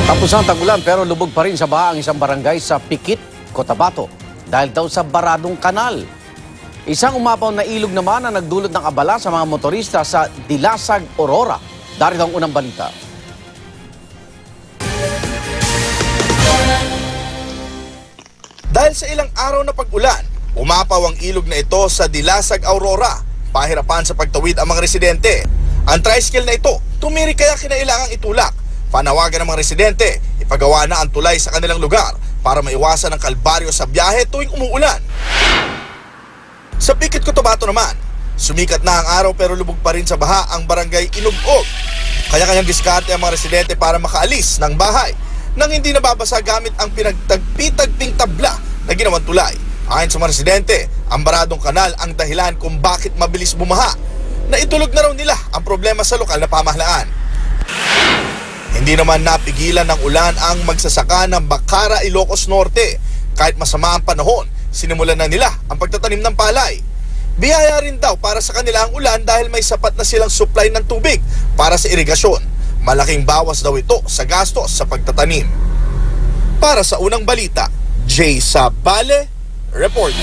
Tapos ang tag-ulan pero lubog pa rin sa baha ang isang barangay sa Pikit, Cotabato dahil daw sa baradong kanal. Isang umapaw na ilog naman ang nagdulot ng abala sa mga motorista sa Dilasag, Aurora. Darito ang unang balita. Dahil sa ilang araw na pag-ulan, umapaw ang ilog na ito sa Dilasag, Aurora. Pahirapan sa pagtawid ang mga residente. Ang tricycle na ito, tumirik kaya kinailangang itulak. Panawagan ng mga residente, ipagawa na ang tulay sa kanilang lugar para maiwasan ang kalbaryo sa biyahe tuwing umuulan. Sa Pikit, Cotabato naman, sumikat na ang araw pero lubog pa rin sa baha ang barangay Inugog. Kanya-kanyang diskarte ang mga residente para makaalis ng bahay nang hindi nababasa gamit ang pinagtagpi-tagping tabla na ginawang tulay. Ayon sa mga residente, ang baradong kanal ang dahilan kung bakit mabilis bumaha. Naitulog na raw nila ang problema sa lokal na pamahalaan. Hindi naman napigilan ng ulan ang magsasaka ng Bacara, Ilocos Norte. Kahit masama ang panahon, sinimulan na nila ang pagtatanim ng palay. Biyaya rin daw para sa kanila ang ulan dahil may sapat na silang supply ng tubig para sa irigasyon. Malaking bawas daw ito sa gastos sa pagtatanim. Para sa unang balita, Jay Sabale, Report.